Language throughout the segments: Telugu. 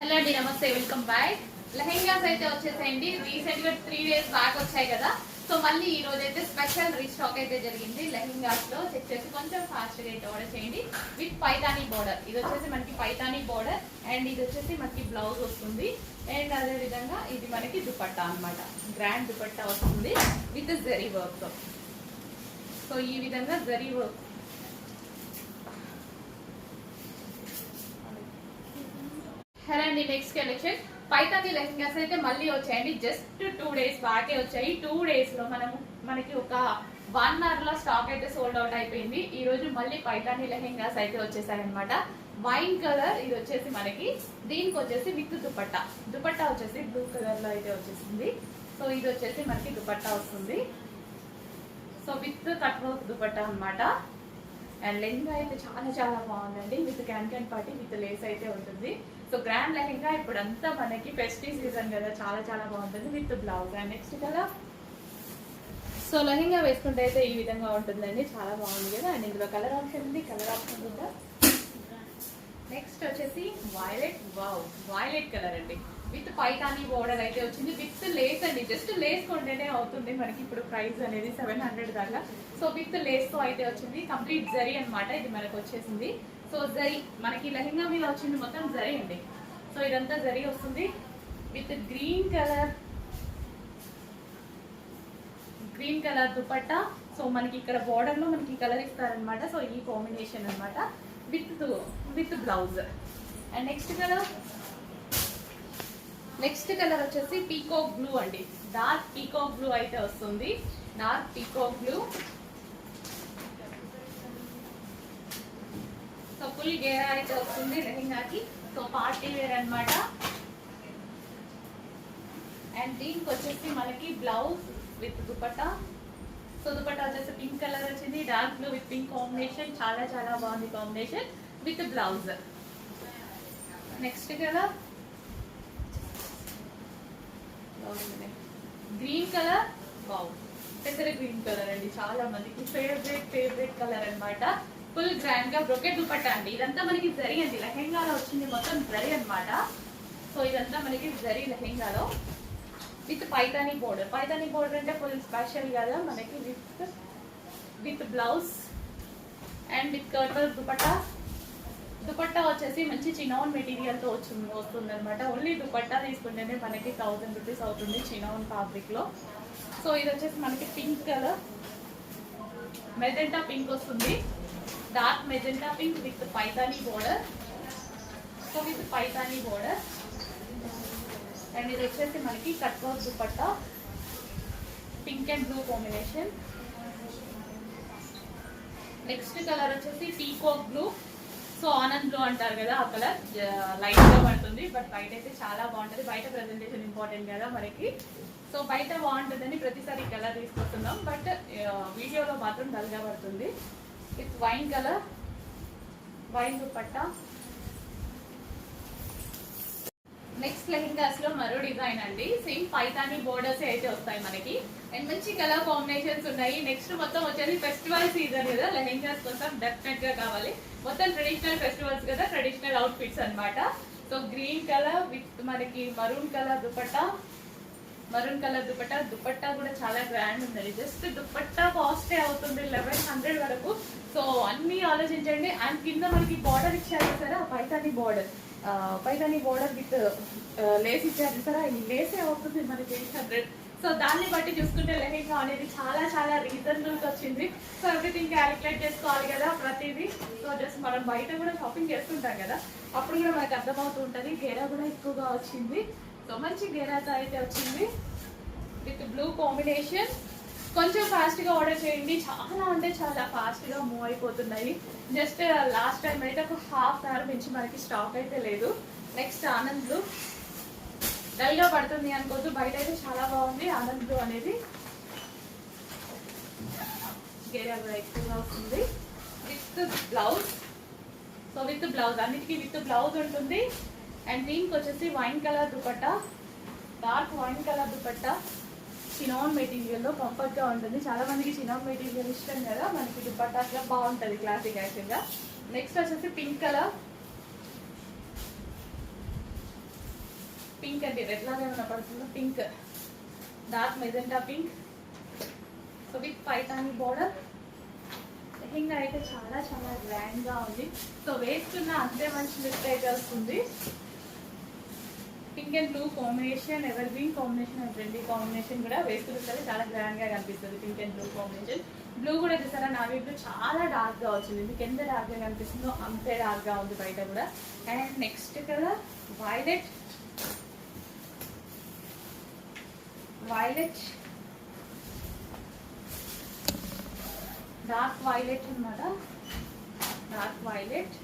హలో అండి, నమస్తే, వెల్కమ్ బ్యాక్. లెహెంగాస్ అయితే వచ్చేసాయండి. రీసెంట్ గా 3 days బ్యాక్ వచ్చాయి కదా. సో మళ్ళీ ఈ రోజు అయితే స్పెషల్ రీస్టాక్ అయితే జరిగింది. లెహెంగాస్ లో చెక్ చేసి కొంచెం ఫాస్ట్ గా అయితే ఆర్డర్ చేయండి. With Paithani border. ఇది వచ్చేసి మనకి పైతానీ బోర్డర్ అండ్ ఇది వచ్చేసి మనకి బ్లౌజ్ వస్తుంది. అండ్ అదే విధంగా ఇది మనకి దుపట్టా అన్నమాట. గ్రాండ్ దుపట్టా వస్తుంది విత్ జరీ వర్క్ తో. సో ఈ విధంగా జరీ వర్క్. హలో అండి, నెక్స్ట్ కలెక్షన్ పైతానీ లెహెంగాస్ అయితే మళ్ళీ వచ్చాయండి. జస్ట్ 2 days బ్యాకే వచ్చాయి. 2 days లో మనకి ఒక 1 hour లో స్టాక్ అయితే సోల్డ్ అవుట్ అయిపోయింది. ఈ రోజు మళ్ళీ పైతానీ లెహెంగాస్ అయితే వచ్చేసాయన్నమాట. వైన్ కలర్ ఇది వచ్చేసి మనకి, దీనికి వచ్చేసి విత్ దుపట్టా. దుపట్టా వచ్చేసి బ్లూ కలర్ లో అయితే వచ్చేసింది. సో ఇది వచ్చేసి మనకి దుపట్టా వస్తుంది. So with cut work dupatta అనమాట. అండ్ లెహెంగా అయితే చాలా చాలా బాగుందండి. With can party with lace అయితే ఉంటుంది. సో గ్రాండ్ లెహెంగా ఇప్పుడు అంతా మనకి ఫెస్టివ్ సీజన్ కదా, చాలా చాలా బాగుంటుంది విత్ బ్లౌజ్. అండ్ నెక్స్ట్ కదా, సో లెహెంగా వేసుకుంటే అయితే ఈ విధంగా ఉంటుందండి, చాలా బాగుంది కదా. అండ్ ఇందులో కలర్ ఆప్షన్ ఉంది, కలర్ ఆప్షన్ ఉందా. నెక్స్ట్ వచ్చేసి వైలెట్. వావ్, వైలెట్ కలర్ అండి. విత్ పైతానీ బోర్డర్ అయితే వచ్చింది విత్ లేస్ అండి. జస్ట్ లేస్ కొంటేనే అవుతుంది మనకి ఇప్పుడు ప్రైస్ అనేది 700 దాకా. సో విత్ లేస్ తో అయితే వచ్చింది. కంప్లీట్ జరీ అనమాట ఇది మనకు వచ్చేసింది. సో జరీ మనకి లెహెంగా మీద వచ్చింది మొత్తం జరీ అండి. సో ఇదంతా జరీ వస్తుంది with green colour dupatta. So మనకి ఇక్కడ బోర్డర్ లో మనకి కలర్ ఇస్తారనమాట. సో ఈ కాంబినేషన్ అనమాట with blouse. And next colour వచ్చేసి పీకాక్ బ్లూ అండి. డార్క్ పీకాక్ బ్లూ అయితే వస్తుంది. Dark peacock blue. So full గేరా అయితే వస్తుంది లెహెంగాకి. సో పార్టీ వేర్ అనమాట. అండ్ దీనికి వచ్చేసి మనకి blouse with dupatta. So dupatta వచ్చేసి పింక్ కలర్ వచ్చింది. Dark blue with pink combination, చాలా చాలా బాగుంది combination with blouse. Next colour green colour. Wow, పెద్ద గ్రీన్ కలర్ అండి, చాలా మందికి ఫేవరెట్ కలర్ అనమాట. ఫుల్ గ్రాండ్ గా బ్రొకెట్ దుపట్టా అండి. ఇదంతా మనకి జరీ అండి, లెహెంగాలో వచ్చింది మొత్తం జరీ అనమాట. సో ఇదంతా మనకి జరీ లెహెంగాలో with Paithani border. Paithani border అంటే ఫుల్ స్పెషల్ కదా మనకి. విత్ బ్లౌజ్ అండ్ విత్ కర్టల్ దుపట్టా. దుపట్టా వచ్చేసి మంచి చినాన్ మెటీరియల్ తో వస్తుంది అనమాట. ఓన్లీ దుపట్టా తీసుకుంటేనే మనకి 1000 రూపీస్ అవుతుంది చినాన్ ఫ్యాబ్రిక్ లో. సో ఇది వచ్చేసి మనకి పింక్ కలర్, మెజెంటా పింక్ వస్తుంది. Dark magenta pink with Paithani border. So with Paithani border. And ఇది వచ్చేసి మనకి cut work dupatta, pink and blue combination. Next colour వచ్చేసి peacock blue. So Anand blue అంటారు కదా, ఆ కలర్ లైట్ గా పడుతుంది. బట్ బయట అయితే చాలా బాగుంటుంది. బయట ప్రెజెంటేషన్ ఇంపార్టెంట్ కదా మనకి. సో బయట బాగుంటుందని ప్రతిసారి కలర్ తీసుకొస్తున్నాం. బట్ వీడియోలో మాత్రం డల్ గా పడుతుంది. With wine colour, wine dupatta. Next lehengas లో మరో డిజైన్ అండి. సేమ్ పైతానీ బోర్డర్స్ అయితే వస్తాయి మనకి. అండ్ మంచి కలర్ కాంబినేషన్స్ ఉన్నాయి. నెక్స్ట్ మొత్తం వచ్చేసి ఫెస్టివల్ సీజన్ కదా, లెహెంగాస్ కోసం డెఫినెట్ గా కావాలి. మొత్తం ట్రెడిషనల్ ఫెస్టివల్స్ కదా, ట్రెడిషనల్ అవుట్ ఫిట్స్ అనమాట. సో గ్రీన్ కలర్ విత్ మనకి మరూన్ కలర్ దుపట్టా. దుపట్టా కూడా చాలా గ్రాండ్ ఉంది. జస్ట్ దుపట్టా కాస్టే అవుతుంది 1100 వరకు. సో అన్ని ఆలోచించండి. అండ్ కింద మనకి బార్డర్ ఇచ్చారు సరే, పైతానీ బోర్డర్ విత్ లేస్ ఇచ్చారు సరే, ఈ లేసే అవుతుంది మనకి 800. సో దాన్ని బట్టి చూసుకుంటే లెహెంగా అనేది చాలా చాలా రీజనబుల్ గా వచ్చింది. సో ఎవ్రీథింగ్ క్యాలిక్యులేట్ చేసుకోవాలి కదా ప్రతిదీ. సో జస్ట్ మనం బయట కూడా షాపింగ్ చేస్తుంటాం కదా, అప్పుడు కూడా మనకు అర్థమవుతూ ఉంటుంది. గేరా కూడా ఎక్కువగా వచ్చింది. సో మంచి గేరాతో అయితే వచ్చింది విత్ బ్లూ కాంబినేషన్. కొంచెం ఫాస్ట్ గా ఆర్డర్ చేయండి, చాలా అంటే చాలా ఫాస్ట్ గా మూవ్ అయిపోతున్నాయి. జస్ట్ లాస్ట్ టైం అయితే ఒక ½ hour నుంచి మనకి స్టాక్ అయితే లేదు. Next Anand blue. డల్ గా పడుతుంది అనుకోవద్దు, బయట అయితే చాలా బాగుంది ఆనంద్ బ్లూ అనేది. గేరా కూడా ఎక్కువగా వస్తుంది with blouse. So with blouse, అన్నిటికీ విత్ బ్లౌజ్ ఉంటుంది. అండ్ దీనికి వచ్చేసి wine colour dupatta, dark wine colour dupatta. Chinon material లో కంఫర్ట్ గా ఉంటుంది. చాలా మందికి చినాన్ మెటీరియల్ ఇష్టం కదా, మనకి దుపట్టా అట్లా బాగుంటుంది క్లాసిక్ యాక్చువల్ గా. నెక్స్ట్ వచ్చేసి పింక్ కలర్. పింక్ అండి, రెడ్ లాగా ఏమైనా పడుతుందో pink, dark magenta pink. So with Paithani border. Lehenga అయితే చాలా చాలా గ్రాండ్గా ఉంది. సో వేసుకున్న అంతే మంచి లుక్ అయితే వస్తుంది. Pink and blue combination, ever green combination and trendy combination కూడా వేసుకుంటే చాలా గ్రాండ్గా కనిపిస్తుంది. Pink and blue combination. Blue కూడా చూసారా, నావీ బ్లూ చాలా డార్క్గా వచ్చింది. మీకు ఎంత డార్క్గా కనిపిస్తుందో అంతే డార్క్గా ఉంది బయట కూడా. And next colour violet. Violet, dark violet అన్నమాట. Dark violet.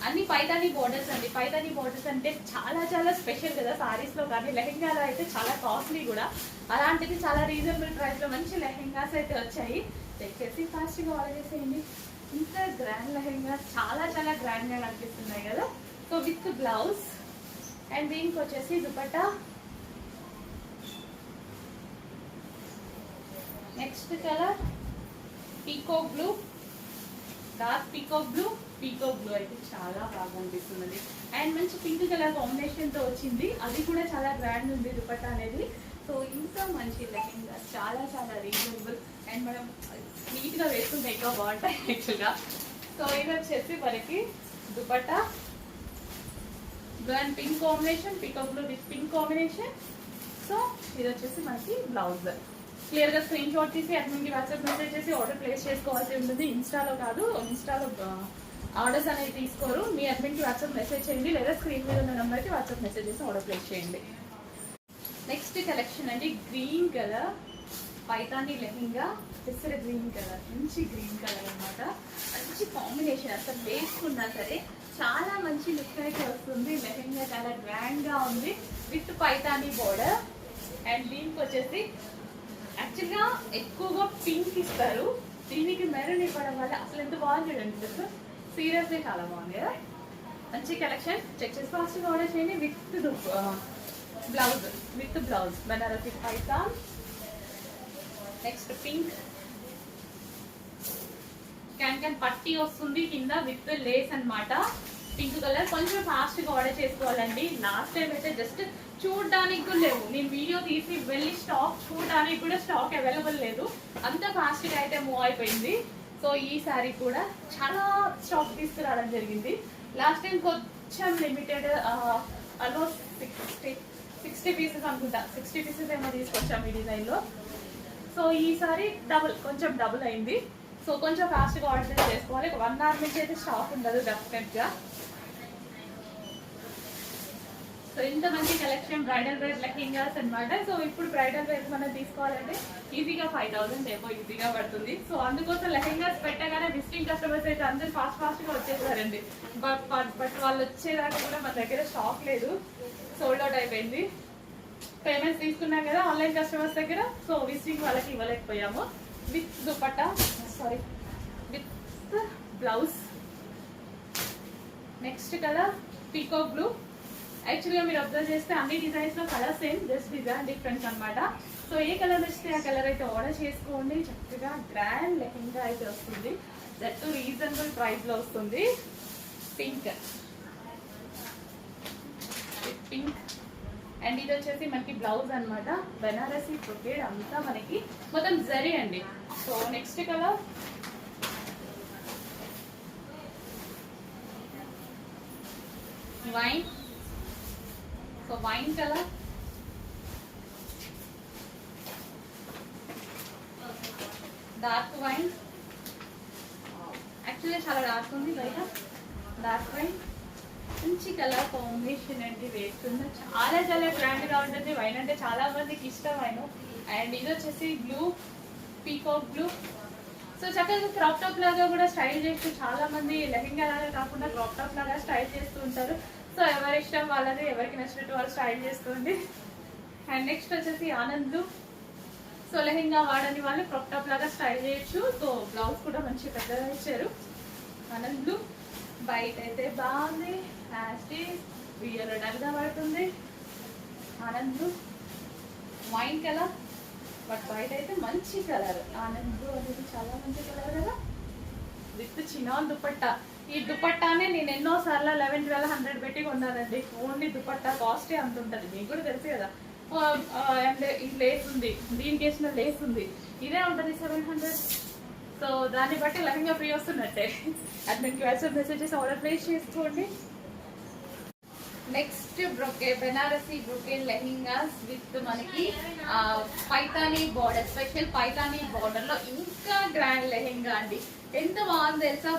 అన్ని పైతాని బోర్డర్స్ అండి. పైతాని బోర్డర్స్ అంటే చాలా చాలా స్పెషల్ కదా సారీస్లో, కానీ లెహెంగాలో అయితే చాలా కాస్ట్లీ కూడా. అలాంటిది చాలా రీజనబుల్ ప్రైస్లో మంచి లెహెంగాస్ అయితే వచ్చాయి. తెచ్చేసి ఫాస్ట్గా ఆర్డర్ చేసేయండి. ఇంత గ్రాండ్ లెహెంగా చాలా చాలా గ్రాండ్గా కనిపిస్తున్నాయి కదా. సో విత్ బ్లౌజ్ అండ్ దీనికి వచ్చేసి dupatta. Next colour peacock blue, dark peacock blue. Peacock blue అయితే చాలా బాగా అనిపిస్తున్నది. అండ్ మంచి పింక్ కలర్ కాంబినేషన్తో వచ్చింది, అది కూడా చాలా గ్రాండ్ ఉంది దుపట్టా అనేది. సో ఇంత మంచి లెహెంగా చాలా చాలా రీజనబుల్ అండ్ మనం నీట్గా వేసుకుంటే ఎక్కువ బాగుంటాయి యాక్చువల్గా. సో ఇది వచ్చేసి మనకి dupatta blue and pink combination, peacock blue with pink combination. So ఇది వచ్చేసి మనకి బ్లౌజ్. క్లియర్గా స్క్రీన్ షాట్ తీసి అడ్మిన్కి వాట్సాప్ మెసేజ్ చేసి ఆర్డర్ ప్లేస్ చేసుకోవాల్సి ఉంటుంది. ఇన్స్టాలో కాదు, ఇన్స్టాలో ఆర్డర్స్ అనేది తీసుకోరు. మీ అడ్మిన్కి వాట్సాప్ మెసేజ్ చేయండి, లేదా స్క్రీన్ మీద ఉన్న నెంబర్కి వాట్సాప్ మెసేజ్ చేసి ఆర్డర్ ప్లేస్ చేయండి. నెక్స్ట్ కలెక్షన్ అండి, గ్రీన్ కలర్ పైతాని లెహెంగా. పెసర గ్రీన్ కలర్, మంచి గ్రీన్ కలర్ అనమాట. మంచి కాంబినేషన్, అసలు వేసుకున్నా సరే చాలా మంచి లుక్ అయితే వస్తుంది. లెహెంగా చాలా గ్రాండ్గా ఉంది విత్ పైతాని బోర్డర్. అండ్ దీనికి వచ్చేసి యాక్చువల్గా ఎక్కువగా పింక్ ఇస్తారు, దీనికి మెరూన్ ఇవ్వడం వల్ల అసలు ఎంత బాగుంది చూడండి. సీరియస్లీ చాలా బాగుంది కదా. మంచి కలెక్షన్. చెక్ చేసి ఫాస్ట్గా ఆర్డర్ చేయండి. With blouse Banarasi Python. Next pink can పట్టీ వస్తుంది కింద విత్ లేస్ అన్నమాట. Pink colour. కొంచెం ఫాస్ట్గా ఆర్డర్ చేసుకోవాలండి. లాస్ట్ టైం అయితే జస్ట్ చూడడానికి కూడా లేవు, నేను వీడియో తీసి వెళ్ళి స్టాక్ చూడడానికి కూడా స్టాక్ అవైలబుల్ లేదు, అంత ఫాస్ట్గా అయితే మూవ్ అయిపోయింది. సో ఈ సారీ కూడా చాలా స్టాక్ తీసుకురావడం జరిగింది. లాస్ట్ టైం కొంచెం లిమిటెడ్, ఆల్మోస్ట్ 60 పీసెస్ అనుకుంటా, 60 పీసెస్ ఏమో తీసుకొచ్చాము ఈ డిజైన్లో. సో ఈసారి కొంచెం డబుల్ అయింది. సో కొంచెం ఫాస్ట్గా ఆర్డర్ చేసుకోవాలి. 1 hour నుంచి అయితే స్టాక్ ఉండదు డెఫినెట్గా. సో ఇంత మంచి కలెక్షన్ బ్రైడల్ వేర్ లెహెంగాస్ అనమాట. సో ఇప్పుడు బ్రైడల్ వేర్ మనం తీసుకోవాలంటే ఈజీగా 5000 ఏమో ఈజీగా పడుతుంది. సో అందుకోసం లెహెంగాస్ పెట్టగానే విజిటింగ్ కస్టమర్స్ అయితే అందరూ ఫాస్ట్గా వచ్చేసారండి. బట్ వాళ్ళు వచ్చేదాకా కూడా మన దగ్గర స్టాక్ లేదు, సోల్డ్ అవుట్ అయిపోయింది. పేమెంట్స్ తీసుకున్నాం కదా ఆన్లైన్ కస్టమర్స్ దగ్గర, సో విజిటింగ్ వాళ్ళకి ఇవ్వలేకపోయాము. With dupatta, with blouse. Next colour peacock blue. యాక్చువల్గా మీరు అబ్జర్వ్ చేస్తే అన్ని డిజైన్స్లో colour same, just design difference అనమాట. సో ఏ కలర్ వస్తే ఆ కలర్ అయితే ఆర్డర్ చేసుకోండి. చక్కగా గ్రాండ్ లెహెంగా అయితే వస్తుంది, దట్ రీజనబుల్ ప్రైస్లో వస్తుంది. పింక్ అండ్ ఇది వచ్చేసి మనకి బ్లౌజ్ అనమాట. బనారసి బ్రొకేడ్ అంతా మనకి మొత్తం జరీ అండి. So next colour wine. So wine colour, dark wine. Actually చాలా డార్క్ ఉంది బయట. డార్క్ వైన్ మంచి కలర్ కాంబినేషన్ అండి. వేసుకున్న చాలా చాలా గ్రాండ్గా ఉంటుంది. వైన్ అంటే చాలా మందికి ఇష్టం వైన్. అండ్ ఇది వచ్చేసి బ్లూ, పీకాక్ బ్లూ. సో చక్కగా క్రాప్ టాప్ లాగా కూడా స్టైల్ చేస్తూ చాలా మంది లెహెంగా లాగా కాకుండా క్రాప్ టాప్ లాగా స్టైల్ చేస్తూ ఉంటారు. సో ఎవరి ఇష్టం వాళ్ళది, ఎవరికి నచ్చినట్టు వాళ్ళు స్టైల్ చేసుకోండి. అండ్ నెక్స్ట్ వచ్చేసి ఆనంద్ బ్లూ. సో లెహెంగా వాడని వాళ్ళు క్రాప్ టాప్ లాగా స్టైల్ చేయొచ్చు. సో బ్లౌజ్ కూడా మంచి పెద్దగా ఇచ్చారు. ఆనంద్ బ్లూ బయట అయితే బాగుంది, బియ్యలో డల్గా పడుతుంది. Anand blue wine colour, but బయట అయితే మంచి కలర్. ఆనంద్ బ్లూ అనేది చాలా మంచి కలర్ కదా. With chinon dupatta. ఈ దుపట్టానే నేను ఎన్నో సార్లు 11-1200 పెట్టి కొన్నానండి. ఓన్లీ దుపట్టా కాస్టే అంత ఉంటుంది, మీకు కూడా తెలుసు కదా. అండ్ ఈ లేస్ ఉంది, దీనికి వేసిన లేస్ ఉంది, ఇదే ఉంటుంది 700. సో దాన్ని బట్టి లెహంగా ఫ్రీ వస్తున్నట్టే. అడ్మిన్కి వాట్సాప్ మెసేజెస్ ఆర్డర్ ప్లేస్ చేసుకోండి. Next brocade, Banarasi brocade lehengas with మనకి Paithani border, special Paithani border లో ఇంకా గ్రాండ్ లెహంగా అండి. ఎంత బాగుంది తెలుసా,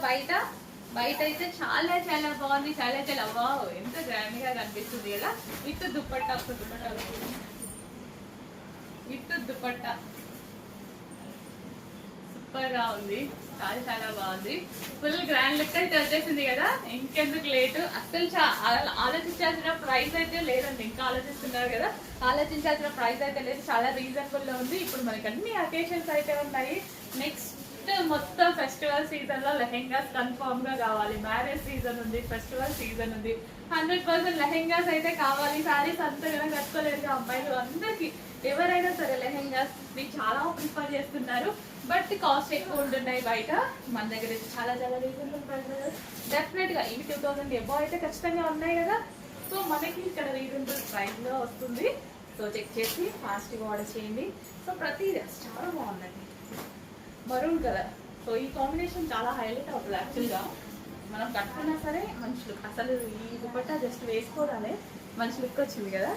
బయట అయితే చాలా చాలా బాగుంది, చాలా చాలా వావ్, ఎంత గ్రాండ్ గా కనిపిస్తుంది కదా. With dupatta, with dupatta super గా ఉంది, చాలా చాలా బాగుంది. ఫుల్ గ్రాండ్ లుక్ అయితే వచ్చేసింది కదా. ఇంకెందుకు లేటు, అసలు ఆలోచించాల్సిన ప్రైస్ అయితే లేదండి. ఇంకా ఆలోచిస్తున్నారు కదా, ఆలోచించాల్సిన ప్రైస్ అయితే లేదు, చాలా రీజనబుల్ లో ఉంది. ఇప్పుడు మనకి అన్ని అకేషన్స్ అయితే ఉన్నాయి. నెక్స్ట్ మొత్తం ఫెస్టివల్ సీజన్ లో లెహెంగాస్ కన్ఫర్మ్ గా కావాలి. మ్యారేజ్ సీజన్ ఉంది, ఫెస్టివల్ సీజన్ ఉంది, 100% లెహెంగాస్ అయితే కావాలి. సారీస్ అంతగా కట్టుకోలేదు అమ్మాయిలు, అందరికి ఎవరైనా సరే లెహెంగాస్ ని చాలా ప్రిఫర్ చేస్తున్నారు. బట్ కాస్ట్ ఎక్కువ ఉంటున్నాయి బయట, మన దగ్గర అయితే చాలా చాలా రీజనబుల్ ప్రైస్. డెఫినెట్ గా ఇవి 2000 ఎబో అయితే ఖచ్చితంగా ఉన్నాయి కదా. సో మనకి ఇక్కడ రీజనబుల్ ప్రైస్ లో వస్తుంది. సో చెక్ చేసి ఫాస్ట్ గా ఆర్డర్ చేయండి. సో ప్రతిదీ చాలా బాగుందండి, మరూన్ కలర్. సో ఈ కాంబినేషన్ చాలా హైలైట్ అవుతుంది యాక్చువల్గా. మనం కట్టుకున్నా సరే మంచి లుక్, అసలు ఈ దుపట్టా జస్ట్ వేసుకోవడానే మంచి లుక్ వచ్చింది కదా.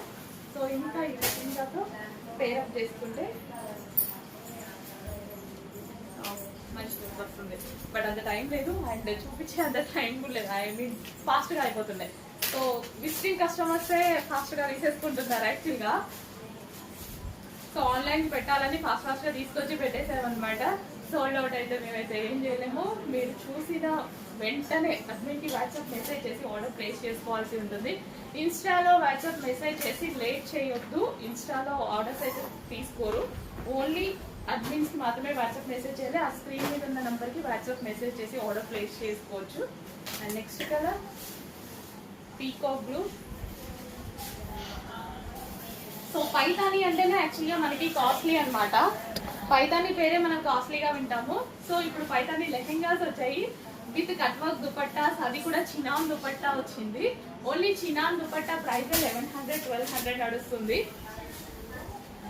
సో ఇంకా ఈ లెహంగాతో పేరప్ చేసుకుంటే మంచి లుక్ వస్తుంది. బట్ అంత టైం లేదు, అండ్ చూపించే అంత టైం కూడా లేదు. ఐ మీన్ ఫాస్ట్గా అయిపోతున్నాయి. సో విజిటింగ్ కస్టమర్సే ఫాస్ట్గా తీసేసుకుంటున్నారు యాక్చువల్గా. సో ఆన్లైన్ పెట్టాలని ఫాస్ట్గా తీసుకొచ్చి పెట్టేసామన్నమాట. సోల్డ్ అవుట్ అయితే మేమైతే ఏం చేయలేము. మీరు చూసిన వెంటనే అడ్మిన్కి వాట్సాప్ మెసేజ్ చేసి ఆర్డర్ ప్లేస్ చేసుకోవాల్సి ఉంటుంది. ఇన్స్టాలో వాట్సాప్ మెసేజ్ చేసి లేట్ చేయొద్దు, ఇన్స్టాలో ఆర్డర్స్ అయితే తీసుకోరు. ఓన్లీ అడ్మిన్స్కి మాత్రమే వాట్సాప్ మెసేజ్ చేయాలి. ఆ స్క్రీన్ మీద ఉన్న నెంబర్కి వాట్సాప్ మెసేజ్ చేసి ఆర్డర్ ప్లేస్ చేసుకోవచ్చు. And next colour peacock blue. So Paithani అంటేనే యాక్చువల్గా మనకి కాస్ట్లీ అనమాట. పైతానీ పేరే మనం కాస్ట్లీగా వింటాము. సో ఇప్పుడు పైతానీ లెహెంగాస్ వచ్చాయి విత్ కట్ వర్క్ దుపట్టాస్, అది కూడా చినాన్ దుపట్టా వచ్చింది. ఓన్లీ చినాన్ దుపట్టా ప్రైస్ 1100-1200 నడుస్తుంది.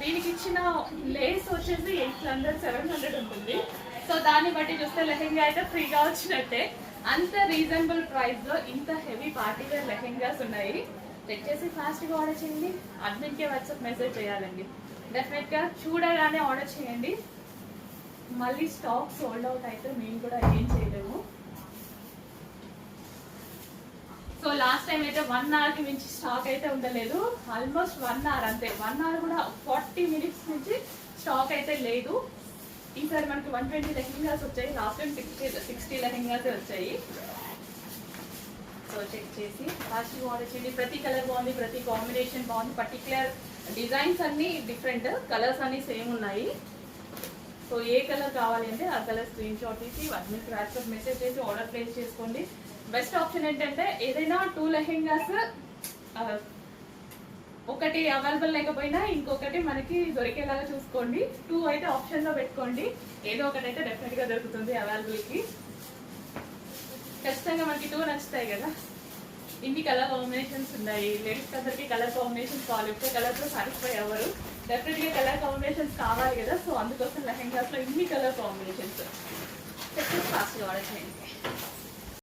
దీనికి ఇచ్చిన లేస్ వచ్చేసి 800-700 ఉంటుంది. సో దాన్ని బట్టి చూస్తే లెహెంగా అయితే ఫ్రీగా వచ్చినట్టే. అంత రీజనబుల్ ప్రైస్ లో ఇంత హెవీ పార్టీ వేర్ లెహెంగాస్ ఉన్నాయి. చెక్ చేసి ఫాస్ట్గా ఆర్డర్ చేయండి. అడ్మిన్కే వాట్సాప్ మెసేజ్ చేయాలండి. డెఫినెట్గా చూడగానే ఆర్డర్ చేయండి. మళ్ళీ స్టాక్ సోల్డ్ అవుట్ అయితే మేము కూడా ఏం చేయలేము. సో లాస్ట్ టైం అయితే 1 అవర్కి మించి స్టాక్ అయితే ఉండలేదు. ఆల్మోస్ట్ 1 అవర్ అంతే, 1 అవర్ కూడా 40 మినిట్స్ నుంచి స్టాక్ అయితే లేదు. ఈసారి మనకి 120 లెహెంగాస్ వచ్చాయి. లాస్ట్ టైం 60 లెహెంగాస్ వచ్చాయి. సో చెక్ చేసి ఫాస్ట్ ఆర్డర్ చేయండి. ప్రతి కలర్ బాగుంది, ప్రతి కాంబినేషన్ బాగుంది. పర్టికులర్ డిజైన్స్ అన్ని డిఫరెంట్, కలర్స్ అన్ని సేమ్ ఉన్నాయి. సో ఏ కలర్ కావాలి అంటే ఆ కలర్ స్క్రీన్ షాట్ తీసి అడ్మిన్కి వాట్సాప్ మెసేజ్ చేసి ఆర్డర్ ప్లేస్ చేసుకోండి. బెస్ట్ ఆప్షన్ ఏంటంటే ఏదైనా 2 లెహెంగాస్ ఒకటి అవైలబుల్ లేకపోయినా ఇంకొకటి మనకి దొరికేలాగా చూసుకోండి. 2 అయితే ఆప్షన్లో పెట్టుకోండి, ఏదో ఒకటి అయితే డెఫినెట్గా దొరుకుతుంది అవైలబుల్కి. ఖచ్చితంగా మనకి 2 నచ్చుతాయి కదా. ఇన్ని కలర్ కాంబినేషన్స్ ఉన్నాయి. లేడీస్ అందరికి కలర్ కాంబినేషన్స్ కావాలి, ఒక్క కలర్తో సాటిస్ఫై అవ్వరు. డెఫినెట్గా కలర్ కాంబినేషన్స్ కావాలి కదా. సో అందుకోసం లెహెంగాస్లో ఇన్ని కలర్ కాంబినేషన్స్. ఫాస్ట్గా ఆర్డర్ చేయండి.